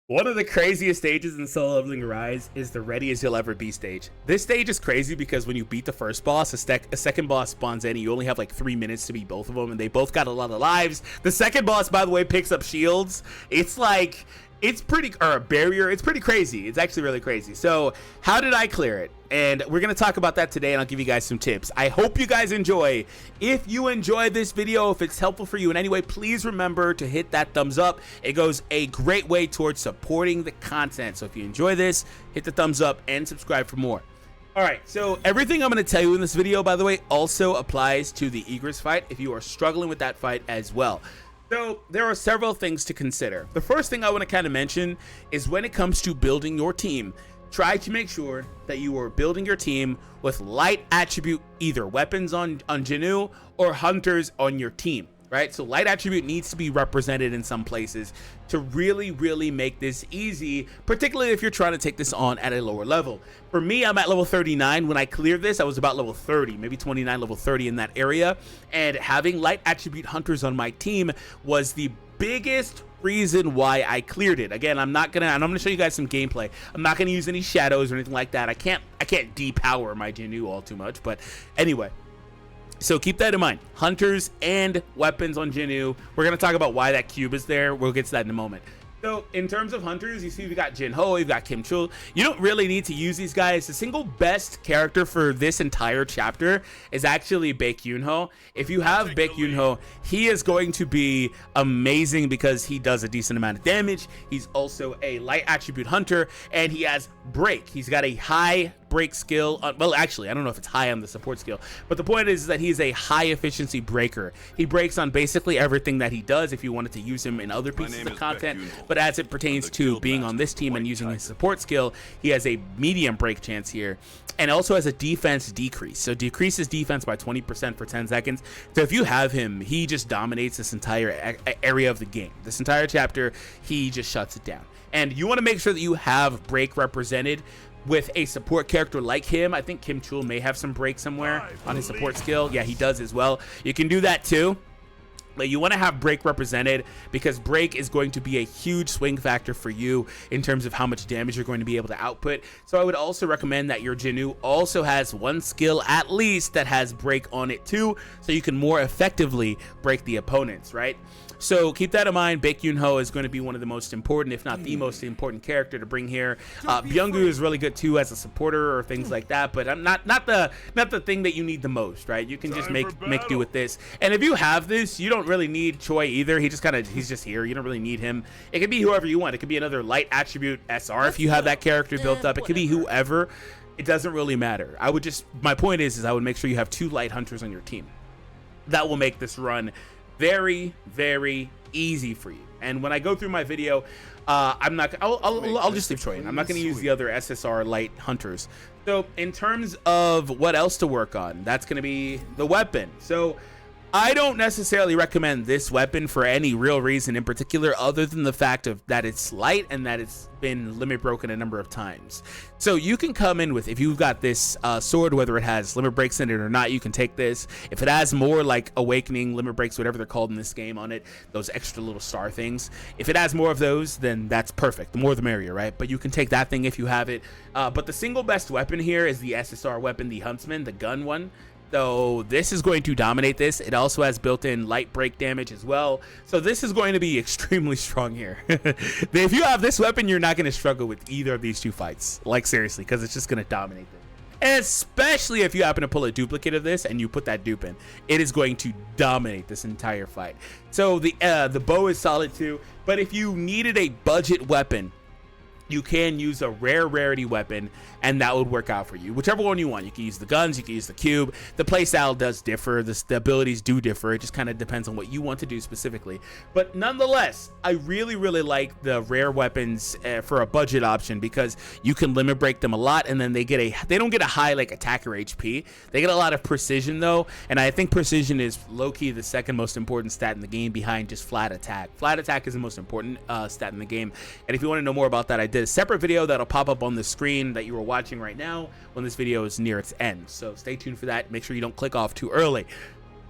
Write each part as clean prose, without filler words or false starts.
One of the craziest stages in Solo Leveling Rise is the Ready as You'll Ever Be stage. This stage is crazy because when you beat the first boss, a second boss spawns in and you only have like 3 minutes to beat both of them, and they both got a lot of lives. The second boss, by the way, picks up shields. It's like, it's pretty, or a barrier. It's pretty crazy. It's actually really crazy. So how did I clear it? And we're going to talk about that today, and I'll give you guys some tips. I hope you guys enjoy. If you enjoy this video, if it's helpful for you in any way, please remember to hit that thumbs up. It goes a great way towards supporting the content. So if you enjoy this, hit the thumbs up and subscribe for more. All right, so everything I'm going to tell you in this video, by the way, also applies to the Igris fight if you are struggling with that fight as well. So there are several things to consider. The first thing I want to kind of mention is when it comes to building your team, try to make sure that you are building your team with light attribute, either weapons on Jinu or hunters on your team, right? So light attribute needs to be represented in some places to really make this easy, particularly if you're trying to take this on at a lower level. For me, I'm at level 39. When I cleared this, I was about level 30, maybe 29, level 30 in that area. And having light attribute hunters on my team was the biggest reason why I cleared it. Again, I'm gonna show you guys some gameplay. I'm not gonna use any shadows or anything like that. I can't depower my Jinu all too much, but anyway. So keep that in mind. Hunters and weapons on Jinu. We're going to talk about why that cube is there. We'll get to that in a moment. So in terms of hunters, you see we got Jinho, we've got Kim Chul. You don't really need to use these guys. The single best character for this entire chapter is actually Baek Yoonho. If you have Baek Yoonho, he is going to be amazing because he does a decent amount of damage. He's also a light attribute hunter, and he has break. He's got a high break skill. Well, actually, I don't know if it's high on the support skill, but the point is that he's a high efficiency breaker. He breaks on basically everything that he does if you wanted to use him in other pieces of content, but as it pertains to being on this team and using his support skill, he has a medium break chance here, and also has a defense decrease. So decreases defense by 20% for 10 seconds. So if you have him, he just dominates this entire area of the game. This entire chapter, he just shuts it down. And you want to make sure that you have break represented with a support character like him. I think Kim Chul may have some break somewhere on his support skill. Yeah, he does as well. You can do that too. But you want to have break represented because break is going to be a huge swing factor for you in terms of how much damage you're going to be able to output. So I would also recommend that your Jinu also has one skill at least that has break on it too, so you can more effectively break the opponents, right? So keep that in mind. Baek Yoonho is going to be one of the most important, if not the most important character to bring here. Byung-gu is really good too as a supporter or things like that, but I'm not the thing that you need the most, right? You can just make do with this. And if you have this, you don't really need Choi either. He's just here. You don't really need him. It could be whoever you want. It could be another light attribute SR if you have that character built up. It could be whoever. It doesn't really matter. My point is I would make sure you have 2 light hunters on your team. That will make this run very easy for you. And when I go through my video, I'll just leave Troy in. I'm not going to use the other SSR light hunters. So in terms of what else to work on, that's going to be the weapon. So I don't necessarily recommend this weapon for any real reason in particular, other than the fact that it's light and that it's been limit broken a number of times. So you can come in with, if you've got this sword, whether it has limit breaks in it or not, you can take this. If it has more like awakening limit breaks, whatever they're called in this game on it, those extra little star things, if it has more of those, then that's perfect. The more the merrier, right? But you can take that thing if you have it. But the single best weapon here is the SSR weapon, the Huntsman, the gun one. So this is going to dominate this. It also has built-in light break damage as well. So this is going to be extremely strong here. If you have this weapon, you're not going to struggle with either of these 2 fights. Like seriously, because it's just going to dominate them. Especially if you happen to pull a duplicate of this and you put that dupe in. It is going to dominate this entire fight. So the bow is solid too. But if you needed a budget weapon, you can use a rarity weapon, and that would work out for you. Whichever one you want. You can use the guns, you can use the cube. The playstyle does differ, the abilities do differ. It just kind of depends on what you want to do specifically. But nonetheless, I really like the rare weapons for a budget option, because you can limit break them a lot, and then they don't get a high like attacker HP. They get a lot of precision though, and I think precision is low-key the second most important stat in the game behind just flat attack. Flat attack is the most important stat in the game, and if you want to know more about that, I did a separate video that'll pop up on the screen that you are watching right now when this video is near its end. So stay tuned for that. Make sure you don't click off too early.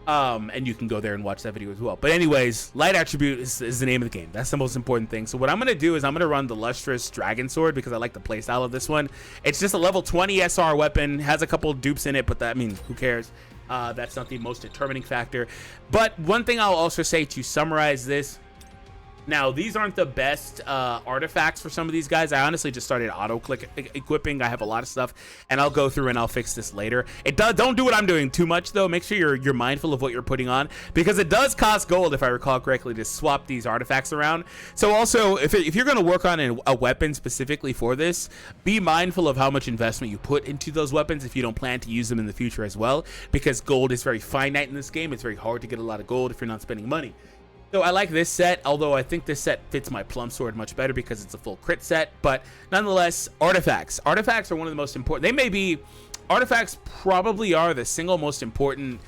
And you can go there and watch that video as well. But anyways, light attribute is the name of the game. That's the most important thing. So what I'm going to do is I'm going to run the lustrous dragon sword because I like the playstyle of this one. It's just a level 20 SR weapon, has a couple of dupes in it, but that, I mean, who cares? That's not the most determining factor. But one thing I'll also say to summarize this, now, these aren't the best artifacts for some of these guys. I honestly just started auto-click equipping. I have a lot of stuff, and I'll go through and I'll fix this later. Don't do what I'm doing too much, though. Make sure you're mindful of what you're putting on, because it does cost gold, if I recall correctly, to swap these artifacts around. So also, if you're going to work on a weapon specifically for this, be mindful of how much investment you put into those weapons if you don't plan to use them in the future as well, because gold is very finite in this game. It's very hard to get a lot of gold if you're not spending money. So I like this set, although I think this set fits my plum sword much better because it's a full crit set. But nonetheless, artifacts. Artifacts are one of the most important. They may be, artifacts probably are the single most important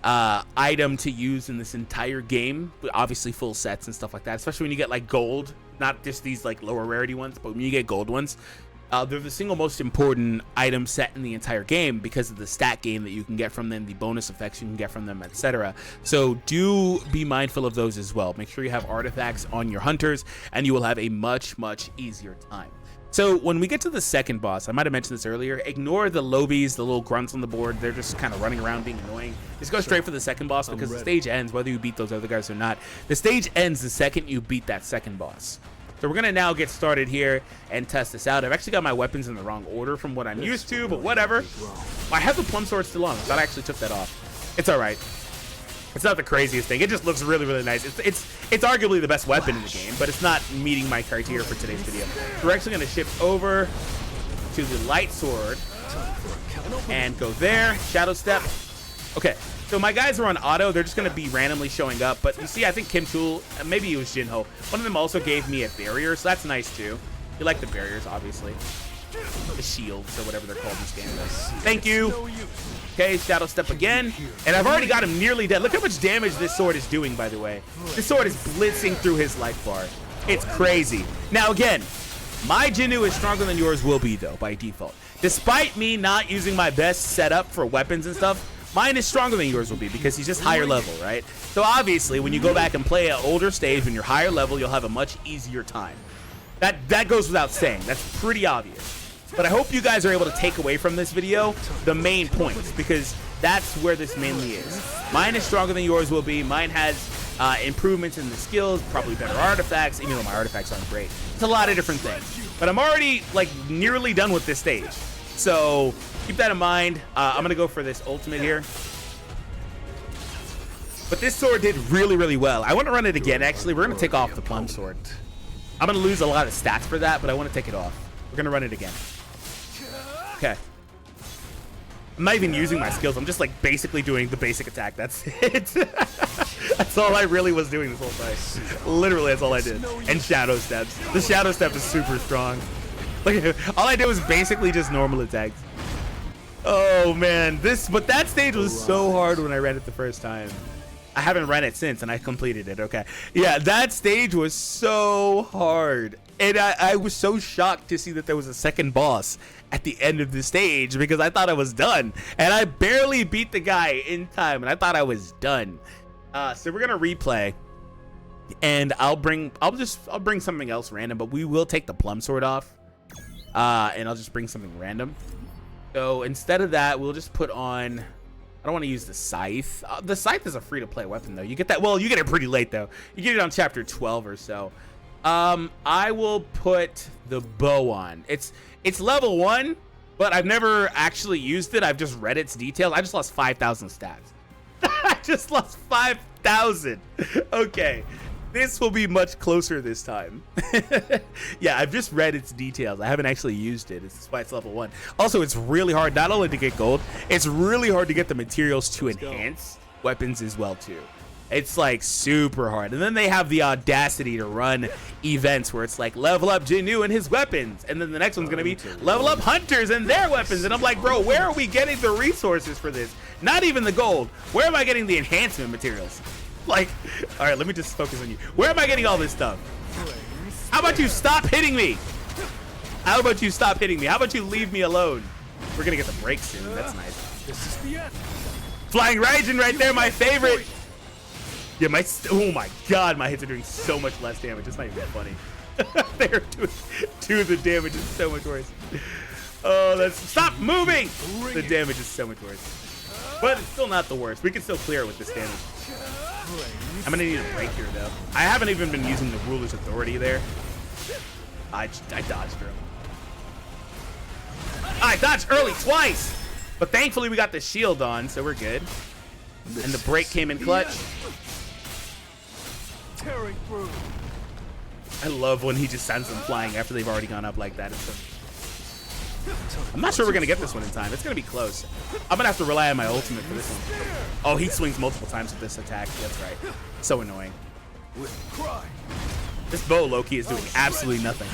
item to use in this entire game. Obviously full sets and stuff like that, especially when you get like gold, not just these like lower rarity ones, but when you get gold ones. They're the single most important item set in the entire game because of the stat gain that you can get from them, the bonus effects you can get from them, etc. So do be mindful of those as well. Make sure you have artifacts on your hunters, and you will have a much easier time. So when we get to the second boss, I might have mentioned this earlier, ignore the lobies, the little grunts on the board. They're just kind of running around being annoying. Just go straight for the second boss, because the stage ends whether you beat those other guys or not. The stage ends the second you beat that second boss. So we're going to now get started here and test this out. I've actually got my weapons in the wrong order from what I'm used to, but whatever. I have the plum sword still on. I thought I actually took that off. It's all right. It's not the craziest thing. It just looks really nice. It's arguably the best weapon in the game, but it's not meeting my criteria for today's video. So we're actually going to shift over to the light sword and go there. Shadow step. Okay. So my guys are on auto. They're just going to be randomly showing up. But you see, I think Kim Tool, maybe it was Jinho, one of them also gave me a barrier, so that's nice too. You like the barriers, obviously. The shields, or whatever they're called in this game. Thank you. Okay, shadow step again. And I've already got him nearly dead. Look how much damage this sword is doing, by the way. This sword is blitzing through his life bar. It's crazy. Now, again, my Jinnu is stronger than yours will be, though, by default. Despite me not using my best setup for weapons and stuff, mine is stronger than yours will be because he's just higher level, right? So obviously, when you go back and play an older stage, when you're higher level, you'll have a much easier time. That goes without saying. That's pretty obvious. But I hope you guys are able to take away from this video the main points, because that's where this mainly is. Mine is stronger than yours will be. Mine has improvements in the skills, probably better artifacts, even though my artifacts aren't great. It's a lot of different things. But I'm already like nearly done with this stage. So keep that in mind. I'm going to go for this ultimate here. But this sword did really well. I want to run it again, actually. We're going to take off the plum sword. I'm going to lose a lot of stats for that, but I want to take it off. We're going to run it again. Okay. I'm not even using my skills. I'm just like basically doing the basic attack. That's it. That's all I really was doing this whole fight. Literally, that's all I did. And shadow steps. The shadow step is super strong. Like, all I did was basically just normal attacks. Oh man, but that stage was so hard when I ran it the first time. I haven't ran it since, and I completed it. Okay, yeah, that stage was so hard, and I was so shocked to see that there was a second boss at the end of the stage, because I thought I was done, and I barely beat the guy in time, and I thought I was done. So we're gonna replay, and I'll bring something else random, but we will take the plum sword off, and I'll just bring something random. So instead of that, we'll just put on, I don't want to use the scythe. The scythe is a free-to-play weapon, though. You get that, well, you get it pretty late, though. You get it on chapter 12 or so. I will put the bow on. It's level 1, but I've never actually used it. I've just read its details. I just lost 5,000 stats. I just lost 5,000. Okay. This will be much closer this time. Yeah, I've just read its details. I haven't actually used it. It's why it's level 1. Also, it's really hard not only to get gold, it's really hard to get the materials to enhance weapons as well, too. It's like super hard. And then they have the audacity to run events where it's like level up Jinnu and his weapons, and then the next one's gonna be level up hunters and their weapons. And I'm like, bro, where are we getting the resources for this? Not even the gold. Where am I getting the enhancement materials? Like, all right, let me just focus on you. Where am I getting all this stuff? How about you stop hitting me? How about you stop hitting me? How about you leave me alone? We're gonna get the break soon. That's nice. Flying Raijin right there, my favorite. Yeah, oh my god, my hits are doing so much less damage. It's not even funny. They're doing the damage is so much worse. Oh, stop moving. The damage is so much worse. But it's still not the worst. We can still clear it with this damage. I'm gonna need a break here though. I haven't even been using the ruler's authority there. I dodged early. I dodged early twice, but thankfully we got the shield on, so we're good. And the break came in clutch. I love when he just sends them flying after they've already gone up like that. I'm not sure we're gonna get this one in time. It's gonna be close. I'm gonna have to rely on my ultimate for this one. Oh, he swings multiple times with this attack. That's right. So annoying. This bow Loki is doing absolutely nothing.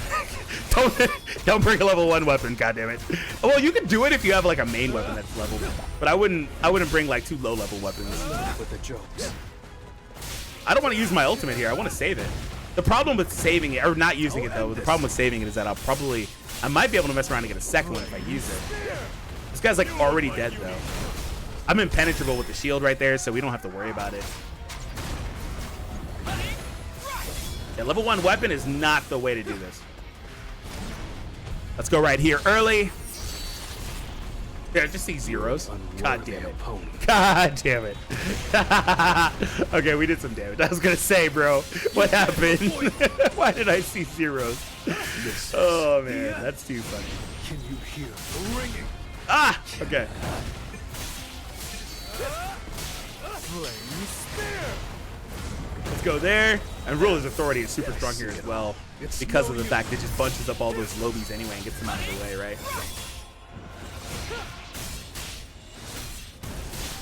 Don't bring a level 1 weapon, goddammit. Oh, well, you can do it if you have like a main weapon that's leveled, but I wouldn't bring like 2 low level weapons. With the jokes. I don't want to use my ultimate here. I want to save it. The problem with saving it, or not using it though, the problem with saving it is that I might be able to mess around and get a second one if I use it. This guy's like already dead though. I'm impenetrable with the shield right there, so we don't have to worry about it. Yeah, level 1 weapon is not the way to do this. Let's go right here early. Yeah, just see zeros. God damn it. God damn it. Okay, we did some damage. I was gonna say, bro, what happened? Why did I see zeros? Oh man, that's too funny. Can you hear the ringing? Ah, okay. Let's go there. And Ruler's Authority is super strong here as well because of the fact that it just bunches up all those lobies anyway and gets them out of the way, right?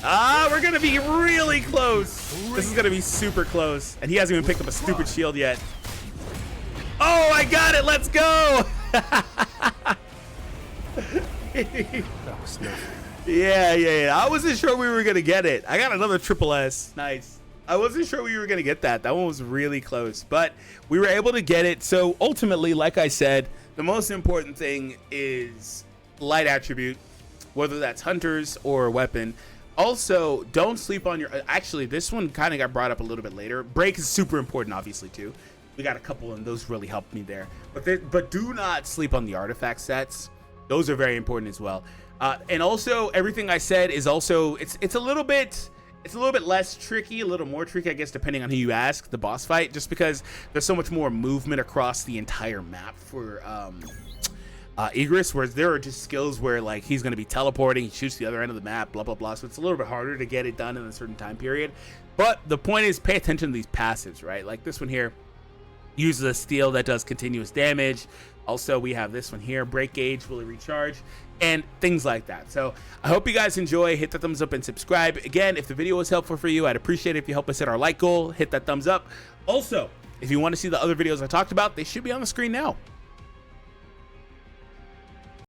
Ah, we're gonna be really close. This is gonna be super close. And he hasn't even picked up a stupid shield yet. Oh, I got it. Let's go. That was nothing. Yeah. I wasn't sure we were gonna get it. I got another triple S. Nice. I wasn't sure we were gonna get that. That one was really close, but we were able to get it. So ultimately, like I said, the most important thing is light attribute, whether that's hunters or weapon. Also, don't sleep on your, actually this one kind of got brought up a little bit later. Break is super important, obviously, too. We got a couple and those really helped me there, but do not sleep on the artifact sets. Those are very important as well. And also everything I said is also, it's a little bit less tricky, a little more tricky, I guess, depending on who you ask, the boss fight, just because there's so much more movement across the entire map for Igris, whereas there are just skills where like he's going to be teleporting, he shoots the other end of the map, blah blah blah, so it's a little bit harder to get it done in a certain time period. But the point is, pay attention to these passives, right? Like this one here uses a steel that does continuous damage. Also, we have this one here, break gauge, will it recharge, and things like that. So I hope you guys enjoy. Hit the thumbs up and subscribe. Again, if the video was helpful for you, I'd appreciate it if you help us hit our like goal. Hit that thumbs up. Also, if you want to see the other videos I talked about, they should be on the screen now.